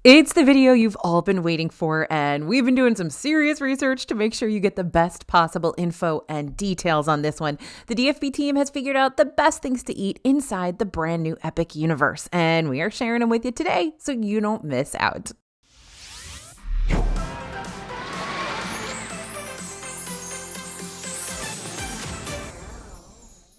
It's the video you've all been waiting for, and we've been doing some serious research to make sure you get the best possible info and details on this one. The DFB team has figured out the best things to eat inside the brand new Epic universe, and we are sharing them with you today so you don't miss out.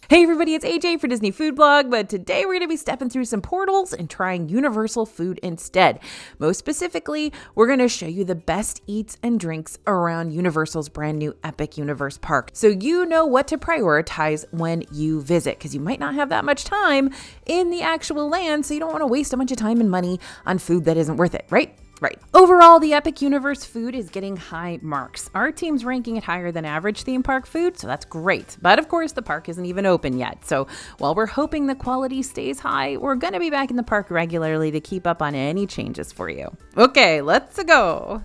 Hey everybody, it's AJ for Disney Food Blog, but today we're going to be stepping through some portals and trying Universal food instead. Most specifically, we're going to show you the best eats and drinks around Universal's brand new Epic Universe park, so you know what to prioritize when you visit, because you might not have that much time in the actual land, so you don't want to waste a bunch of time and money on food that isn't worth it, right? Right. Overall, the Epic Universe food is getting high marks. Our team's ranking it higher than average theme park food, so that's great. But of course, the park isn't even open yet. So while we're hoping the quality stays high, we're going to be back in the park regularly to keep up on any changes for you. Okay, let's go.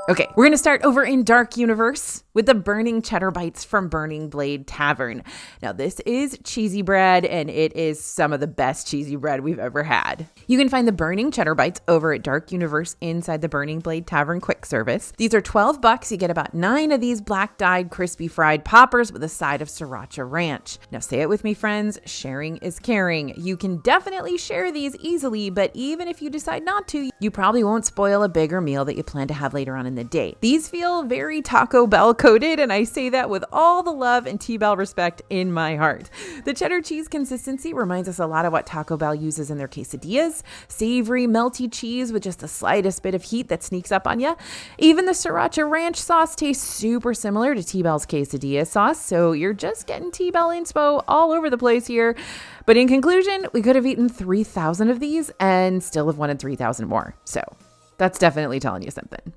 Okay, we're going to start over in Dark Universe with the Burning Cheddar Bites from Burning Blade Tavern. Now, this is cheesy bread, and it is some of the best cheesy bread we've ever had. You can find the Burning Cheddar Bites over at Dark Universe inside the Burning Blade Tavern quick service. These are $12. You get about 9 of these black-dyed crispy fried poppers with a side of sriracha ranch. Now, say it with me, friends, sharing is caring. You can definitely share these easily, but even if you decide not to, you probably won't spoil a bigger meal that you plan to have later on in the day. These feel very Taco Bell coated, and I say that with all the love and T-Bell respect in my heart. The cheddar cheese consistency reminds us a lot of what Taco Bell uses in their quesadillas. Savory, melty cheese with just the slightest bit of heat that sneaks up on you. Even the sriracha ranch sauce tastes super similar to T-Bell's quesadilla sauce, so you're just getting T-Bell inspo all over the place here. But in conclusion, we could have eaten 3,000 of these and still have wanted 3,000 more. So that's definitely telling you something.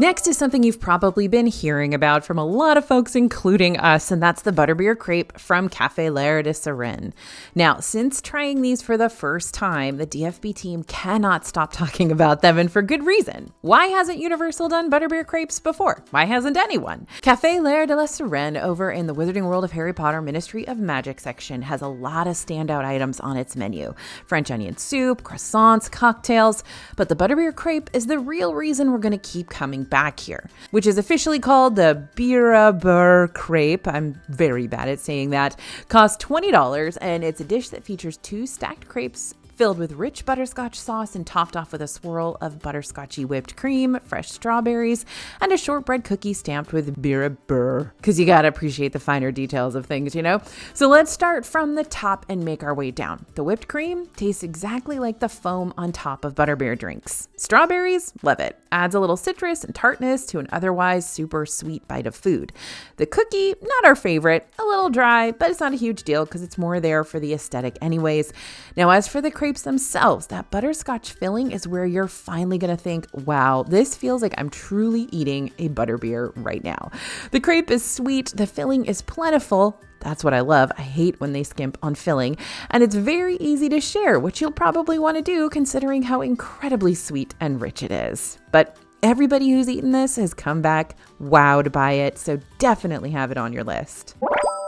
Next is something you've probably been hearing about from a lot of folks, including us, and that's the Butterbeer Crepe from Café L'air de Sirène. Now, since trying these for the first time, the DFB team cannot stop talking about them, and for good reason. Why hasn't Universal done Butterbeer Crepes before? Why hasn't anyone? Café L'air de la Sirène over in the Wizarding World of Harry Potter Ministry of Magic section has a lot of standout items on its menu. French onion soup, croissants, cocktails, but the Butterbeer Crepe is the real reason we're going to keep coming back here, which is officially called the Butterbeer Crepe. I'm very bad at saying that. Costs $20, and it's a dish that features 2 stacked crepes filled with rich butterscotch sauce and topped off with a swirl of butterscotchy whipped cream, fresh strawberries, and a shortbread cookie stamped with Butterbeer. Because you gotta appreciate the finer details of things, you know? So let's start from the top and make our way down. The whipped cream tastes exactly like the foam on top of butterbeer drinks. Strawberries, love it. Adds a little citrus and tartness to an otherwise super sweet bite of food. The cookie, not our favorite, a little dry, but it's not a huge deal because it's more there for the aesthetic anyways. Now, as for the crepes themselves, that butterscotch filling is where you're finally going to think, wow, this feels like I'm truly eating a butterbeer right now. The crepe is sweet, the filling is plentiful. That's what I love. I hate when they skimp on filling, and it's very easy to share, which you'll probably want to do considering how incredibly sweet and rich it is. But everybody who's eaten this has come back wowed by it, so definitely have it on your list.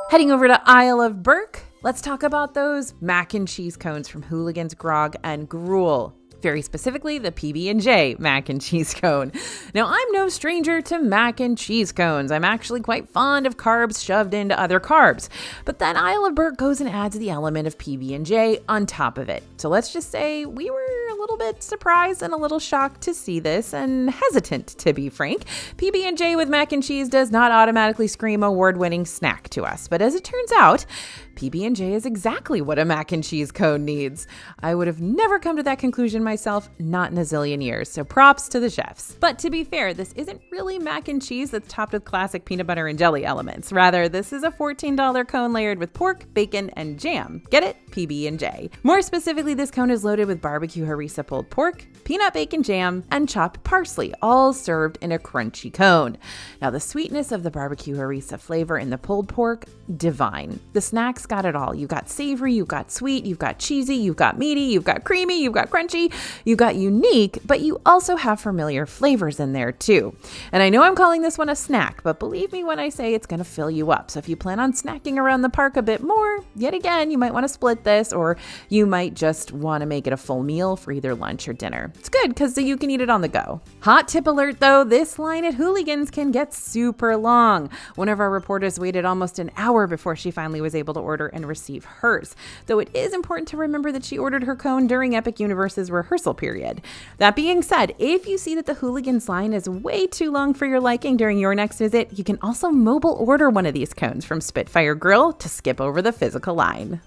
Heading over to Isle of Berk, let's talk about those mac and cheese cones from Hooligans, Grog, and Gruel. Very specifically, the PB&J Mac and Cheese Cone. Now, I'm no stranger to mac and cheese cones. I'm actually quite fond of carbs shoved into other carbs. But then Isle of Berk goes and adds the element of PB&J on top of it. So let's just say we were a little bit surprised and a little shocked to see this, and hesitant, to be frank. PB&J with mac and cheese does not automatically scream award-winning snack to us. But as it turns out, PB&J is exactly what a mac and cheese cone needs. I would have never come to that conclusion myself, not in a zillion years, so props to the chefs. But to be fair, this isn't really mac and cheese that's topped with classic peanut butter and jelly elements. Rather, this is a $14 cone layered with pork, bacon, and jam. Get it? PB&J. More specifically, this cone is loaded with barbecue harissa pulled pork, peanut bacon jam, and chopped parsley, all served in a crunchy cone. Now, the sweetness of the barbecue harissa flavor in the pulled pork, divine. The snack's got it all. You've got savory, you've got sweet, you've got cheesy, you've got meaty, you've got creamy, you've got crunchy, you've got unique, but you also have familiar flavors in there too. And I know I'm calling this one a snack, but believe me when I say it's going to fill you up. So if you plan on snacking around the park a bit more, yet again, you might want to split this, or you might just want to make it a full meal for either either lunch or dinner. It's good because you can eat it on the go. Hot tip alert though, this line at Hooligans can get super long. One of our reporters waited almost an hour before she finally was able to order and receive hers. Though it is important to remember that she ordered her cone during Epic Universe's rehearsal period. That being said, if you see that the Hooligans line is way too long for your liking during your next visit, you can also mobile order one of these cones from Spitfire Grill to skip over the physical line.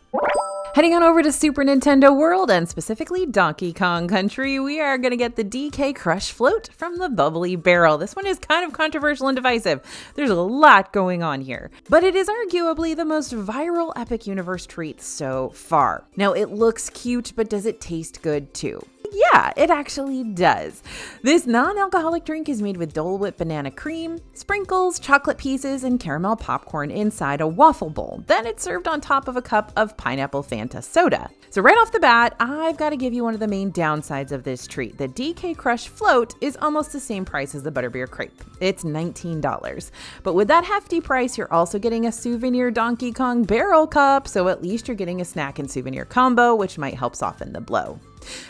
Heading on over to Super Nintendo World, and specifically Donkey Kong Country, we are going to get the DK Crush Float from the Bubbly Barrel. This one is kind of controversial and divisive. There's a lot going on here, but it is arguably the most viral Epic Universe treat so far. Now, it looks cute, but does it taste good too? Yeah, it actually does. This non-alcoholic drink is made with Dole Whip banana cream, sprinkles, chocolate pieces, and caramel popcorn inside a waffle bowl. Then it's served on top of a cup of pineapple Fanta soda. So right off the bat, I've got to give you one of the main downsides of this treat. The DK Crush Float is almost the same price as the Butterbeer Crepe. It's $19. But with that hefty price, you're also getting a souvenir Donkey Kong barrel cup, so at least you're getting a snack and souvenir combo, which might help soften the blow.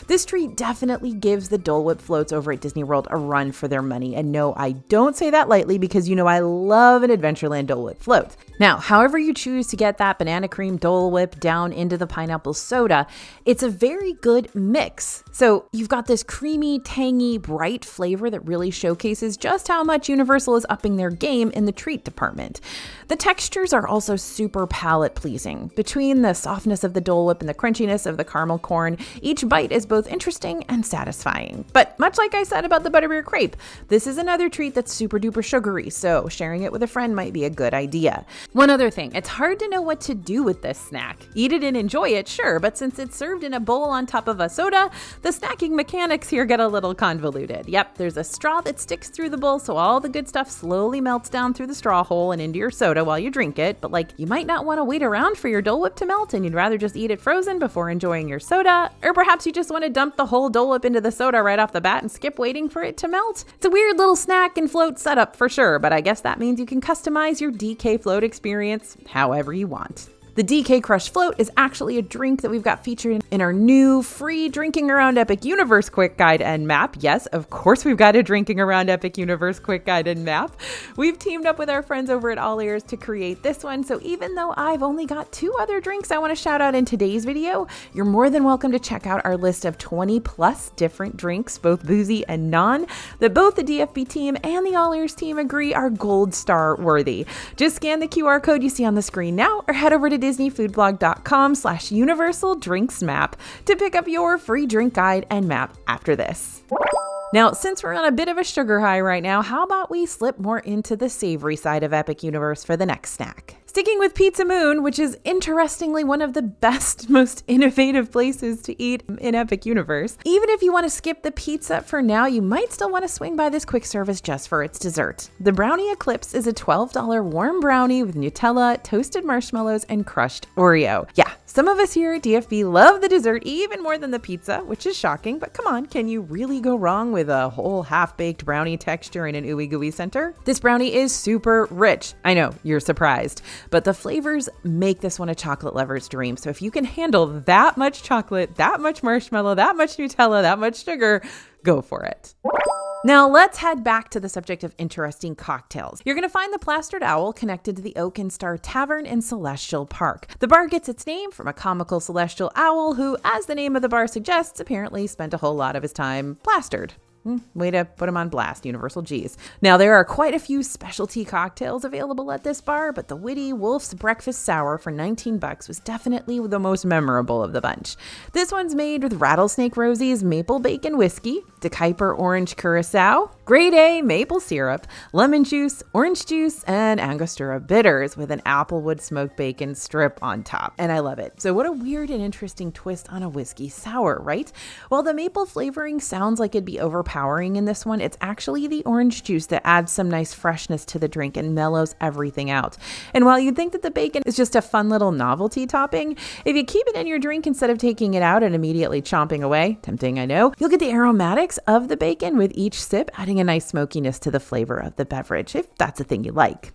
This treat definitely gives the Dole Whip floats over at Disney World a run for their money. And no, I don't say that lightly because you know I love an Adventureland Dole Whip float. Now, however you choose to get that banana cream Dole Whip down into the pineapple soda, it's a very good mix. So you've got this creamy, tangy, bright flavor that really showcases just how much Universal is upping their game in the treat department. The textures are also super palate pleasing. Between the softness of the Dole Whip and the crunchiness of the caramel corn, each bite is both interesting and satisfying. But much like I said about the Butterbeer Crepe, this is another treat that's super duper sugary, so sharing it with a friend might be a good idea. One other thing, it's hard to know what to do with this snack. Eat it and enjoy it, sure, but since it's served in a bowl on top of a soda, the snacking mechanics here get a little convoluted. Yep, there's a straw that sticks through the bowl, so all the good stuff slowly melts down through the straw hole and into your soda while you drink it, but you might not want to wait around for your Dole Whip to melt and you'd rather just eat it frozen before enjoying your soda, or perhaps you just want to dump the whole Dole Whip into the soda right off the bat and skip waiting for it to melt. It's a weird little snack and float setup for sure, but I guess that means you can customize your DK float experience however you want. The DK Crush Float is actually a drink that we've got featured in our new free Drinking Around Epic Universe quick guide and map. Yes, of course we've got a Drinking Around Epic Universe quick guide and map. We've teamed up with our friends over at All Ears to create this one, so even though I've only got 2 other drinks I want to shout out in today's video, you're more than welcome to check out our list of 20 plus different drinks, both boozy and non, that both the DFB team and the All Ears team agree are gold star worthy. Just scan the QR code you see on the screen now or head over to disneyfoodblog.com/universal drinks map to pick up your free drink guide and map after this. Now, since we're on a bit of a sugar high right now, how about we slip more into the savory side of Epic Universe for the next snack? Sticking with Pizza Moon, which is interestingly one of the best, most innovative places to eat in Epic Universe. Even if you want to skip the pizza for now, you might still want to swing by this quick service just for its dessert. The Brownie Eclipse is a $12 warm brownie with Nutella, toasted marshmallows, and crushed Oreo. Yeah, some of us here at DFB love the dessert even more than the pizza, which is shocking, but come on, can you really go wrong with a whole half-baked brownie texture in an ooey gooey center? This brownie is super rich. I know, you're surprised. But the flavors make this one a chocolate lover's dream. So if you can handle that much chocolate, that much marshmallow, that much Nutella, that much sugar, go for it. Now let's head back to the subject of interesting cocktails. You're going to find the Plastered Owl connected to the Oak and Star Tavern in Celestial Park. The bar gets its name from a comical celestial owl who, as the name of the bar suggests, apparently spent a whole lot of his time plastered. Way to put them on blast, Universal G's. Now, there are quite a few specialty cocktails available at this bar, but the witty Wolf's Breakfast Sour for $19 was definitely the most memorable of the bunch. This one's made with Rattlesnake Rosie's Maple Bacon Whiskey, De Kuyper Orange Curacao, Grade A Maple Syrup, Lemon Juice, Orange Juice, and Angostura Bitters with an Applewood Smoked Bacon strip on top. And I love it. So what a weird and interesting twist on a whiskey sour, right? While the maple flavoring sounds like it'd be overpowering in this one, it's actually the orange juice that adds some nice freshness to the drink and mellows everything out. And while you'd think that the bacon is just a fun little novelty topping, if you keep it in your drink instead of taking it out and immediately chomping away, tempting I know, you'll get the aromatics of the bacon with each sip, adding a nice smokiness to the flavor of the beverage, if that's a thing you like.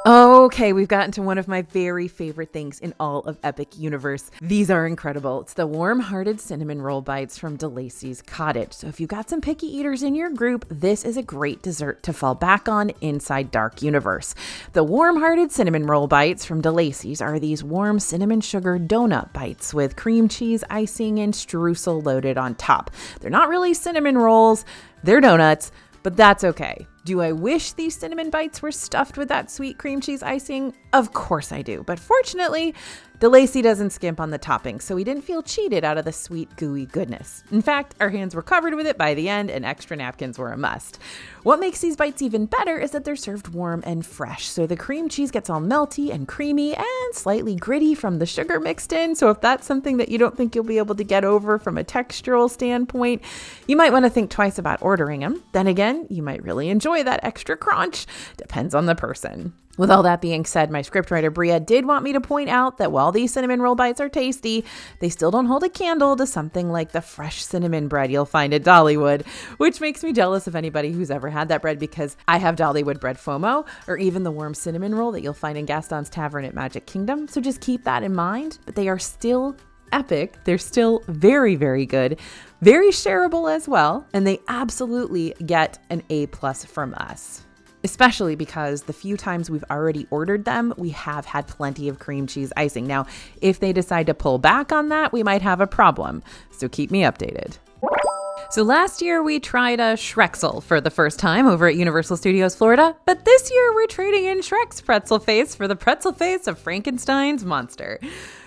Okay, we've gotten to one of my very favorite things in all of Epic Universe. These are incredible. It's the warm-hearted cinnamon roll bites from Delacys Cottage. So if you've got some picky eaters in your group, this is a great dessert to fall back on inside Dark Universe. The warm-hearted cinnamon roll bites from Delacys are these warm cinnamon sugar donut bites with cream cheese icing and streusel loaded on top. They're not really cinnamon rolls, they're donuts, but that's okay. Do I wish these cinnamon bites were stuffed with that sweet cream cheese icing? Of course I do, but fortunately, Delacys doesn't skimp on the topping, so we didn't feel cheated out of the sweet, gooey goodness. In fact, our hands were covered with it by the end, and extra napkins were a must. What makes these bites even better is that they're served warm and fresh, so the cream cheese gets all melty and creamy and slightly gritty from the sugar mixed in, so if that's something that you don't think you'll be able to get over from a textural standpoint, you might want to think twice about ordering them. Then again, you might really enjoy that extra crunch. Depends on the person. With all that being said, my scriptwriter Bria did want me to point out that while these cinnamon roll bites are tasty, they still don't hold a candle to something like the fresh cinnamon bread you'll find at Dollywood, which makes me jealous of anybody who's ever had that bread because I have Dollywood bread FOMO, or even the warm cinnamon roll that you'll find in Gaston's Tavern at Magic Kingdom. So just keep that in mind, but they are still epic. They're still very, very good, very shareable as well, and they absolutely get an A+ from us. Especially because the few times we've already ordered them, we have had plenty of cream cheese icing. Now, if they decide to pull back on that, we might have a problem. So keep me updated. So last year we tried a Shrexel for the first time over at Universal Studios Florida, but this year we're trading in Shrek's pretzel face for the pretzel face of Frankenstein's monster.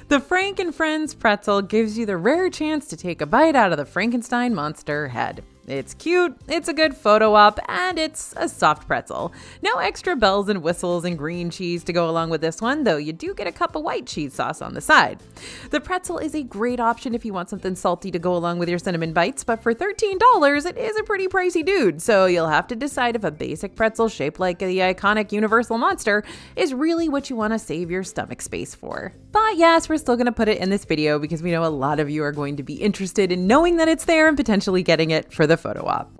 The Frank and Friends pretzel gives you the rare chance to take a bite out of the Frankenstein monster head. It's cute, it's a good photo op, and it's a soft pretzel. No extra bells and whistles and green cheese to go along with this one, though you do get a cup of white cheese sauce on the side. The pretzel is a great option if you want something salty to go along with your cinnamon bites, but for $13, it is a pretty pricey dude, so you'll have to decide if a basic pretzel shaped like the iconic Universal monster is really what you want to save your stomach space for. But yes, we're still going to put it in this video because we know a lot of you are going to be interested in knowing that it's there and potentially getting it for the photo op.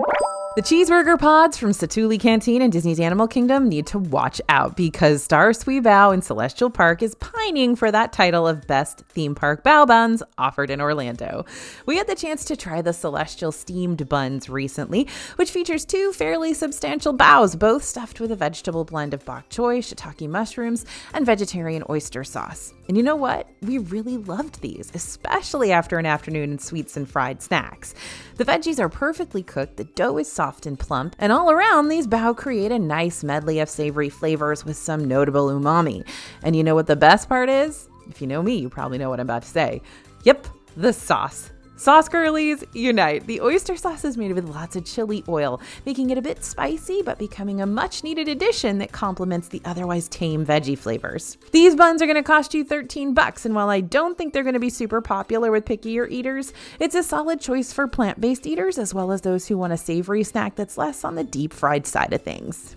The cheeseburger pods from Satuli Canteen and Disney's Animal Kingdom need to watch out because Star Sui Bao in Celestial Park is pining for that title of Best Theme Park Bao Buns offered in Orlando. We had the chance to try the Celestial Steamed Buns recently, which features two fairly substantial baos, both stuffed with a vegetable blend of bok choy, shiitake mushrooms, and vegetarian oyster sauce. And you know what? We really loved these, especially after an afternoon in sweets and fried snacks. The veggies are perfectly cooked, the dough is soft and plump, and all around these bao create a nice medley of savory flavors with some notable umami. And you know what the best part is? If you know me, you probably know what I'm about to say. Yep, the sauce. Sauce girlies, unite. The oyster sauce is made with lots of chili oil, making it a bit spicy, but becoming a much needed addition that complements the otherwise tame veggie flavors. These buns are going to cost you $13, and while I don't think they're going to be super popular with pickier eaters, it's a solid choice for plant-based eaters as well as those who want a savory snack that's less on the deep fried side of things.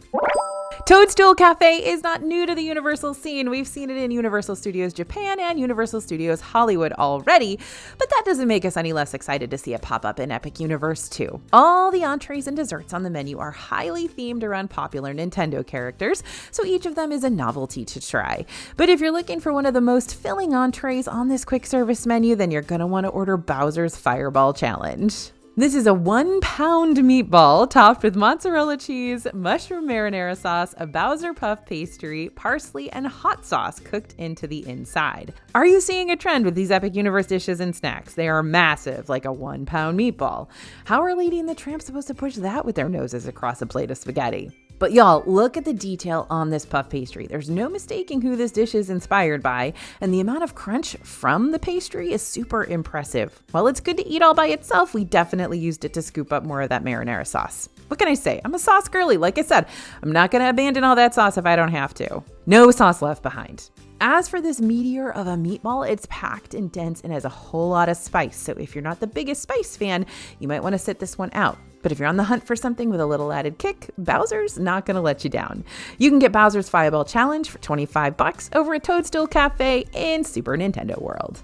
Toadstool Cafe is not new to the Universal scene. We've seen it in Universal Studios Japan and Universal Studios Hollywood already, but that doesn't make us any less excited to see it pop up in Epic Universe too. All the entrees and desserts on the menu are highly themed around popular Nintendo characters, so each of them is a novelty to try. But if you're looking for one of the most filling entrees on this quick service menu, then you're going to want to order Bowser's Fireball Challenge. This is a 1-pound meatball topped with mozzarella cheese, mushroom marinara sauce, a Bowser puff pastry, parsley, and hot sauce cooked into the inside. Are you seeing a trend with these Epic Universe dishes and snacks? They are massive, like a 1-pound meatball. How are Lady and the Tramp supposed to push that with their noses across a plate of spaghetti? But y'all, look at the detail on this puff pastry. There's no mistaking who this dish is inspired by, and the amount of crunch from the pastry is super impressive. While it's good to eat all by itself, we definitely used it to scoop up more of that marinara sauce. What can I say? I'm a sauce girly. Like I said, I'm not going to abandon all that sauce if I don't have to. No sauce left behind. As for this meteor of a meatball, it's packed and dense and has a whole lot of spice. So if you're not the biggest spice fan, you might want to sit this one out. But if you're on the hunt for something with a little added kick, Bowser's not going to let you down. You can get Bowser's Fireball Challenge for $25 over at Toadstool Cafe in Super Nintendo World.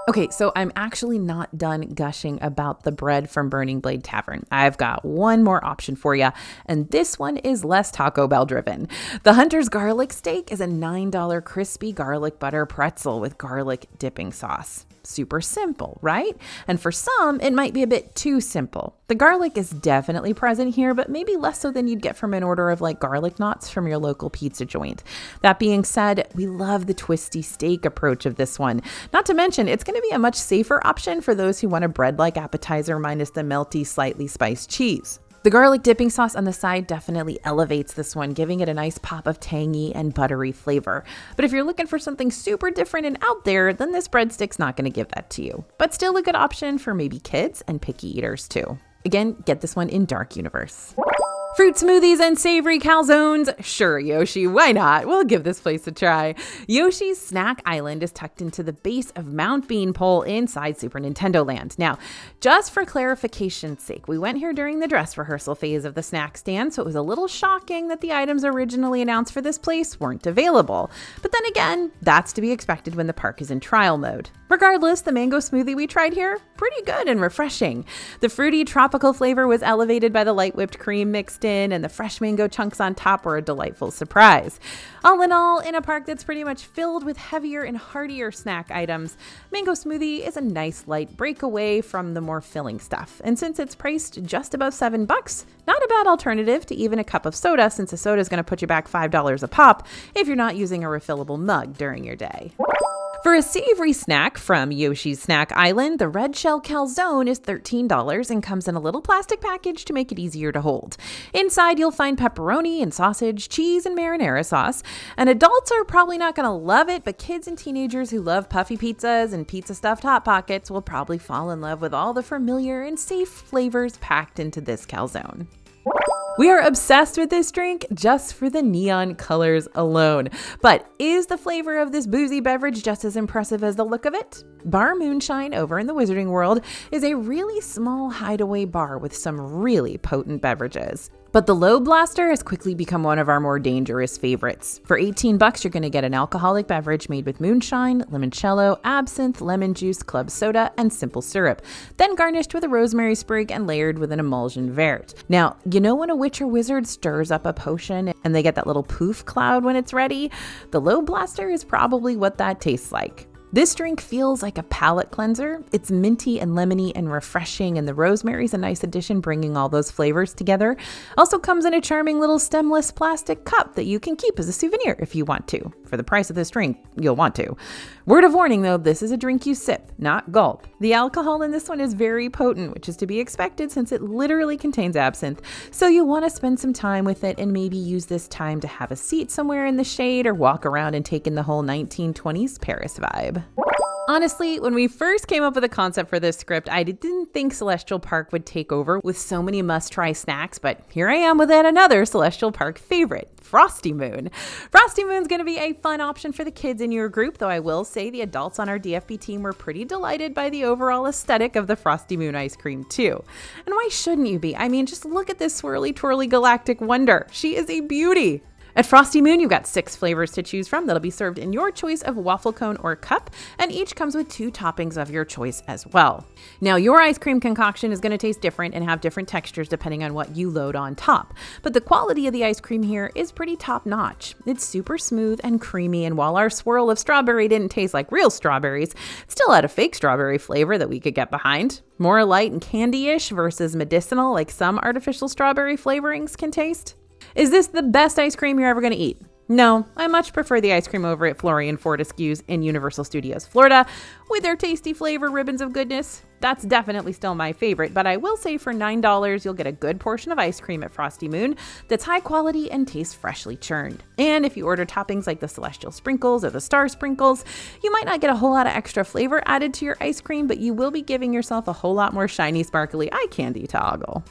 Okay, so I'm actually not done gushing about the bread from Burning Blade Tavern. I've got one more option for you, and this one is less Taco Bell driven. The Hunter's Garlic Steak is a $9 crispy garlic butter pretzel with garlic dipping sauce. Super simple, right? And for some, it might be a bit too simple. The garlic is definitely present here, but maybe less so than you'd get from an order of like garlic knots from your local pizza joint. That being said, we love the twisty steak approach of this one. Not to mention, it's going to be a much safer option for those who want a bread-like appetizer minus the melty, slightly spiced cheese. The garlic dipping sauce on the side definitely elevates this one, giving it a nice pop of tangy and buttery flavor. But if you're looking for something super different and out there, then this breadstick's not going to give that to you. But still a good option for maybe kids and picky eaters too. Again, get this one in Dark Universe. Fruit smoothies and savory calzones? Sure, Yoshi, why not? We'll give this place a try. Yoshi's Snack Island is tucked into the base of Mount Beanpole inside Super Nintendo Land. Now, just for clarification's sake, we went here during the dress rehearsal phase of the snack stand, so it was a little shocking that the items originally announced for this place weren't available. But then again, that's to be expected when the park is in trial mode. Regardless, the mango smoothie we tried here, pretty good and refreshing. The fruity tropical flavor was elevated by the light whipped cream mixed in, and the fresh mango chunks on top were a delightful surprise. All in all, in a park that's pretty much filled with heavier and heartier snack items, mango smoothie is a nice light break away from the more filling stuff. And since it's priced just above $7, not a bad alternative to even a cup of soda, since a soda is going to put you back $5 a pop if you're not using a refillable mug during your day. For a savory snack from Yoshi's Snack Island, the red shell calzone is $13 and comes in a little plastic package to make it easier to hold. Inside, you'll find pepperoni and sausage, cheese, and marinara sauce. And adults are probably not going to love it, but kids and teenagers who love puffy pizzas and pizza-stuffed Hot Pockets will probably fall in love with all the familiar and safe flavors packed into this calzone. We are obsessed with this drink just for the neon colors alone. But is the flavor of this boozy beverage just as impressive as the look of it? Bar Moonshine over in the Wizarding World is a really small hideaway bar with some really potent beverages. But the Low Blaster has quickly become one of our more dangerous favorites. For $18, you're going to get an alcoholic beverage made with moonshine, limoncello, absinthe, lemon juice, club soda, and simple syrup, then garnished with a rosemary sprig and layered with an emulsion vert. Now, you know when a witch or wizard stirs up a potion and they get that little poof cloud when it's ready? The Low Blaster is probably what that tastes like. This drink feels like a palate cleanser. It's minty and lemony and refreshing, and the rosemary's a nice addition, bringing all those flavors together. Also comes in a charming little stemless plastic cup that you can keep as a souvenir if you want to. For the price of this drink, you'll want to. Word of warning though, this is a drink you sip, not gulp. The alcohol in this one is very potent, which is to be expected since it literally contains absinthe. So you'll want to spend some time with it and maybe use this time to have a seat somewhere in the shade or walk around and take in the whole 1920s Paris vibe. Honestly, when we first came up with a concept for this script, I didn't think Celestial Park would take over with so many must-try snacks, but here I am with yet another Celestial Park favorite, Frosty Moon. Frosty Moon's going to be a fun option for the kids in your group, though I will say the adults on our DFB team were pretty delighted by the overall aesthetic of the Frosty Moon ice cream too. And why shouldn't you be? I mean, just look at this swirly twirly galactic wonder. She is a beauty. At Frosty Moon, you've got 6 flavors to choose from that'll be served in your choice of waffle cone or cup, and each comes with 2 toppings of your choice as well. Now, your ice cream concoction is going to taste different and have different textures depending on what you load on top, but the quality of the ice cream here is pretty top-notch. It's super smooth and creamy, and while our swirl of strawberry didn't taste like real strawberries, it still had a fake strawberry flavor that we could get behind. More light and candy-ish versus medicinal like some artificial strawberry flavorings can taste. Is this the best ice cream you're ever going to eat? No, I much prefer the ice cream over at Florian Fortescue's in Universal Studios Florida with their tasty flavor ribbons of goodness. That's definitely still my favorite, but I will say for $9, you'll get a good portion of ice cream at Frosty Moon that's high quality and tastes freshly churned. And if you order toppings like the Celestial Sprinkles or the Star Sprinkles, you might not get a whole lot of extra flavor added to your ice cream, but you will be giving yourself a whole lot more shiny, sparkly eye candy toggle.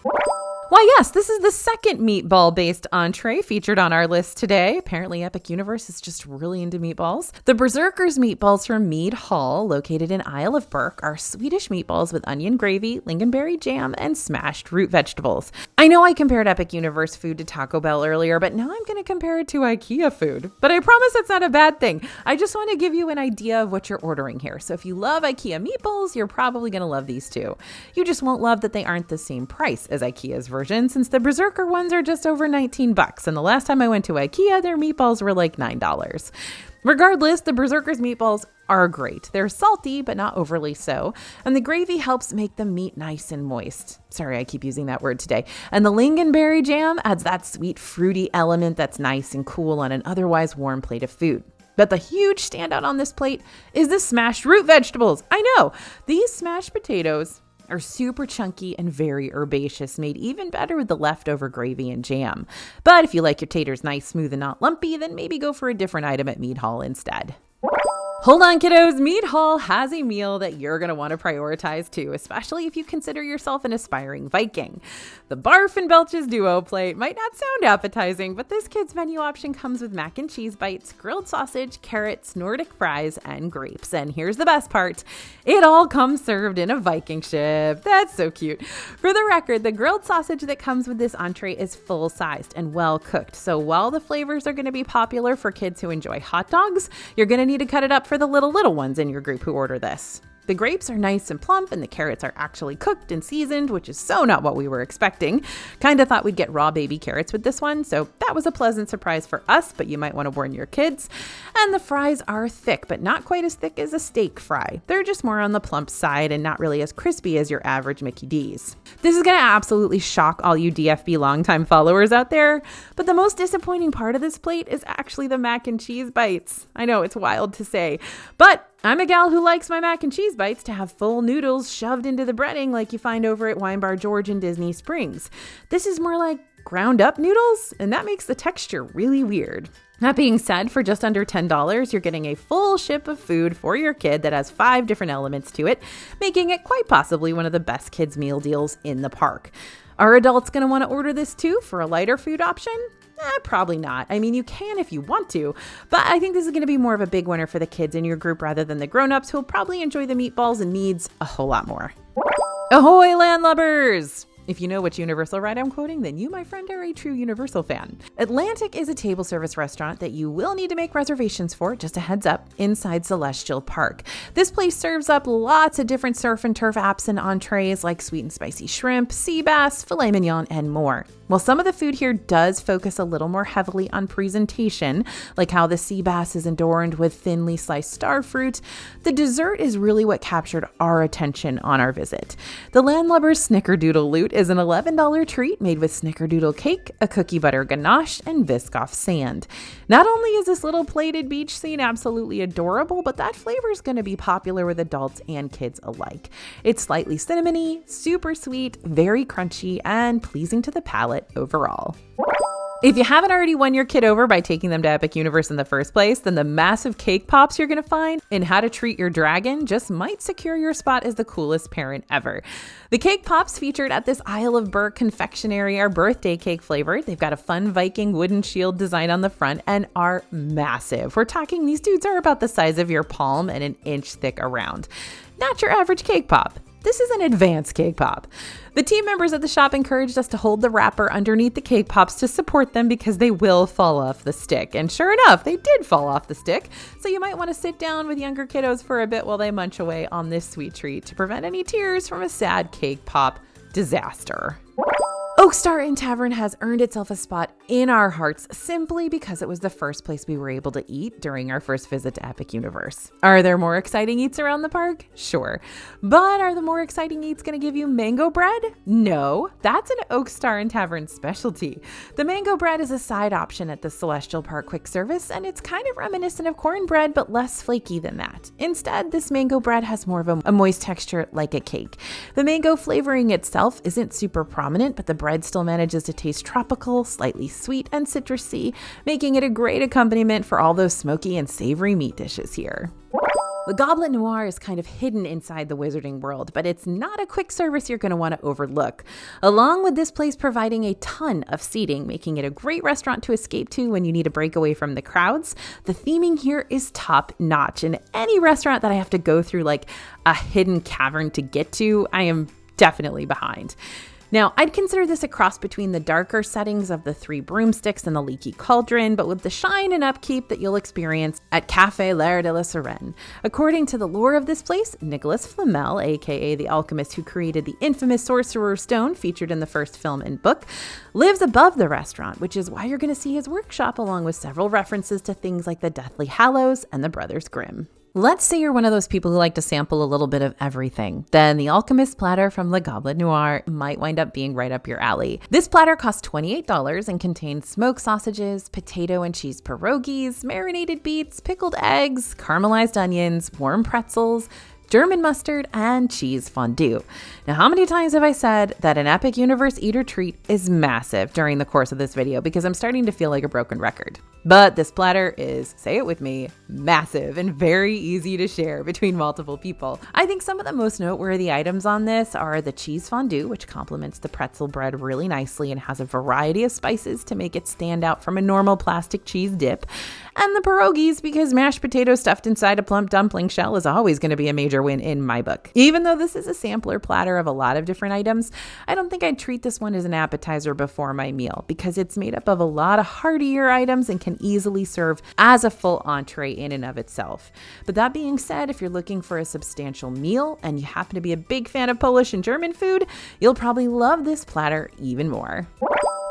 Why, yes, this is the second meatball-based entree featured on our list today. Apparently, Epic Universe is just really into meatballs. The Berserkers Meatballs from Mead Hall, located in Isle of Burke, are Swedish meatballs with onion gravy, lingonberry jam, and smashed root vegetables. I know I compared Epic Universe food to Taco Bell earlier, but now I'm going to compare it to IKEA food. But I promise that's not a bad thing. I just want to give you an idea of what you're ordering here. So if you love IKEA meatballs, you're probably going to love these too. You just won't love that they aren't the same price as IKEA's version, since the Berserker ones are just over $19, and the last time I went to IKEA, their meatballs were like $9. Regardless, the Berserkers meatballs are great. They're salty, but not overly so, and the gravy helps make the meat nice and moist. Sorry, I keep using that word today. And the lingonberry jam adds that sweet, fruity element that's nice and cool on an otherwise warm plate of food. But the huge standout on this plate is the smashed root vegetables. I know, these smashed potatoes are super chunky and very herbaceous, made even better with the leftover gravy and jam. But if you like your taters nice, smooth, and not lumpy, then maybe go for a different item at Mead Hall instead. Hold on, kiddos. Mead Hall has a meal that you're going to want to prioritize too, especially if you consider yourself an aspiring Viking. The Barf and Belches Duo plate might not sound appetizing, but this kid's menu option comes with mac and cheese bites, grilled sausage, carrots, Nordic fries, and grapes. And here's the best part. It all comes served in a Viking ship. That's so cute. For the record, the grilled sausage that comes with this entree is full-sized and well-cooked. So while the flavors are going to be popular for kids who enjoy hot dogs, you're going to need to cut it up for the little ones in your group who order this. The grapes are nice and plump, and the carrots are actually cooked and seasoned, which is so not what we were expecting. Kind of thought we'd get raw baby carrots with this one, so that was a pleasant surprise for us, but you might want to warn your kids. And the fries are thick, but not quite as thick as a steak fry. They're just more on the plump side and not really as crispy as your average Mickey D's. This is going to absolutely shock all you DFB longtime followers out there, but the most disappointing part of this plate is actually the mac and cheese bites. I know, it's wild to say, but I'm a gal who likes my mac and cheese bites to have full noodles shoved into the breading like you find over at Wine Bar George in Disney Springs. This is more like ground up noodles, and that makes the texture really weird. That being said, for just under $10, you're getting a full ship of food for your kid that has 5 different elements to it, making it quite possibly one of the best kids' meal deals in the park. Are adults going to want to order this too for a lighter food option? Probably not. I mean, you can if you want to, but I think this is going to be more of a big winner for the kids in your group rather than the grown-ups who'll probably enjoy the meatballs and needs a whole lot more. Ahoy, landlubbers! If you know which Universal ride I'm quoting, then you, my friend, are a true Universal fan. Atlantic is a table service restaurant that you will need to make reservations for, just a heads up, inside Celestial Park. This place serves up lots of different surf and turf apps and entrees like sweet and spicy shrimp, sea bass, filet mignon, and more. While some of the food here does focus a little more heavily on presentation, like how the sea bass is adorned with thinly sliced star fruit, the dessert is really what captured our attention on our visit. The Landlubbers Snickerdoodle Loot is an $11 treat made with snickerdoodle cake, a cookie butter ganache, and Biscoff sand. Not only is this little plated beach scene absolutely adorable, but that flavor is going to be popular with adults and kids alike. It's slightly cinnamony, super sweet, very crunchy, and pleasing to the palate overall. If you haven't already won your kid over by taking them to Epic Universe in the first place, then the massive cake pops you're going to find in How to Treat Your Dragon just might secure your spot as the coolest parent ever. The cake pops featured at this Isle of Burke confectionery are birthday cake flavored. They've got a fun Viking wooden shield design on the front and are massive. We're talking these dudes are about the size of your palm and an inch thick around. Not your average cake pop. This is an advanced cake pop. The team members at the shop encouraged us to hold the wrapper underneath the cake pops to support them because they will fall off the stick. And sure enough, they did fall off the stick. So you might want to sit down with younger kiddos for a bit while they munch away on this sweet treat to prevent any tears from a sad cake pop disaster. Oak Star Inn Tavern has earned itself a spot in our hearts simply because it was the first place we were able to eat during our first visit to Epic Universe. Are there more exciting eats around the park? Sure. But are the more exciting eats going to give you mango bread? No, that's an Oak Star Inn Tavern specialty. The mango bread is a side option at the Celestial Park quick service, and it's kind of reminiscent of cornbread, but less flaky than that. Instead, this mango bread has more of a moist texture like a cake. The mango flavoring itself isn't super prominent, but the bread still manages to taste tropical, slightly sweet, and citrusy, making it a great accompaniment for all those smoky and savory meat dishes here. The Goblet Noir is kind of hidden inside the wizarding world, but it's not a quick service you're going to want to overlook. Along with this place providing a ton of seating, making it a great restaurant to escape to when you need a break away from the crowds, the theming here is top notch. And any restaurant that I have to go through like a hidden cavern to get to, I am definitely behind. Now, I'd consider this a cross between the darker settings of the Three Broomsticks and the Leaky Cauldron, but with the shine and upkeep that you'll experience at Café L'Air de la Sirène. According to the lore of this place, Nicholas Flamel, aka the alchemist who created the infamous Sorcerer's Stone featured in the first film and book, lives above the restaurant, which is why you're going to see his workshop along with several references to things like the Deathly Hallows and the Brothers Grimm. Let's say you're one of those people who like to sample a little bit of everything. Then the Alchemist Platter from Le Goblet Noir might wind up being right up your alley. This platter costs $28 and contains smoked sausages, potato and cheese pierogies, marinated beets, pickled eggs, caramelized onions, warm pretzels, German mustard, and cheese fondue. Now, how many times have I said that an Epic Universe Eater treat is massive during the course of this video because I'm starting to feel like a broken record? But this platter is, say it with me, massive and very easy to share between multiple people. I think some of the most noteworthy items on this are the cheese fondue, which complements the pretzel bread really nicely and has a variety of spices to make it stand out from a normal plastic cheese dip, and the pierogies because mashed potato stuffed inside a plump dumpling shell is always going to be a major win in my book. Even though this is a sampler platter of a lot of different items, I don't think I'd treat this one as an appetizer before my meal because it's made up of a lot of heartier items and can easily serve as a full entree in and of itself. But that being said, if you're looking for a substantial meal and you happen to be a big fan of Polish and German food, you'll probably love this platter even more.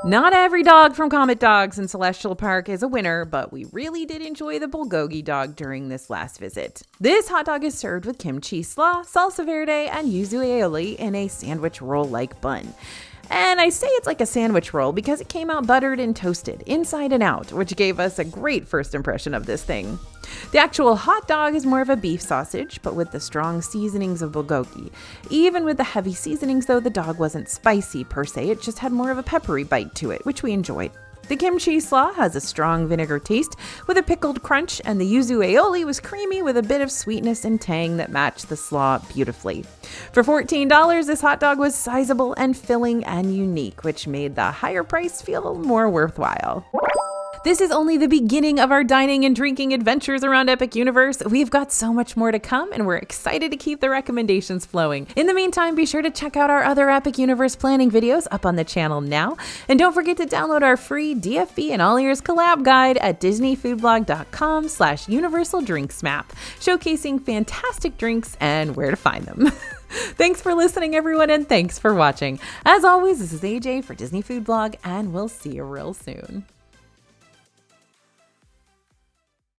Not every dog from Comet Dogs in Celestial Park is a winner, but we really did enjoy the Bulgogi Dog during this last visit. This hot dog is served with kimchi slaw, salsa verde, and yuzu aioli in a sandwich roll-like bun. And I say it's like a sandwich roll because it came out buttered and toasted, inside and out, which gave us a great first impression of this thing. The actual hot dog is more of a beef sausage, but with the strong seasonings of bulgogi. Even with the heavy seasonings, though, the dog wasn't spicy per se, it just had more of a peppery bite to it, which we enjoyed. The kimchi slaw has a strong vinegar taste with a pickled crunch, and the yuzu aioli was creamy with a bit of sweetness and tang that matched the slaw beautifully. For $14, this hot dog was sizable and filling and unique, which made the higher price feel more worthwhile. This is only the beginning of our dining and drinking adventures around Epic Universe. We've got so much more to come, and we're excited to keep the recommendations flowing. In the meantime, be sure to check out our other Epic Universe planning videos up on the channel now. And don't forget to download our free DFB and All Ears collab guide at disneyfoodblog.com/universal drinks map, showcasing fantastic drinks and where to find them. Thanks for listening, everyone, and thanks for watching. As always, this is AJ for Disney Food Blog, and we'll see you real soon.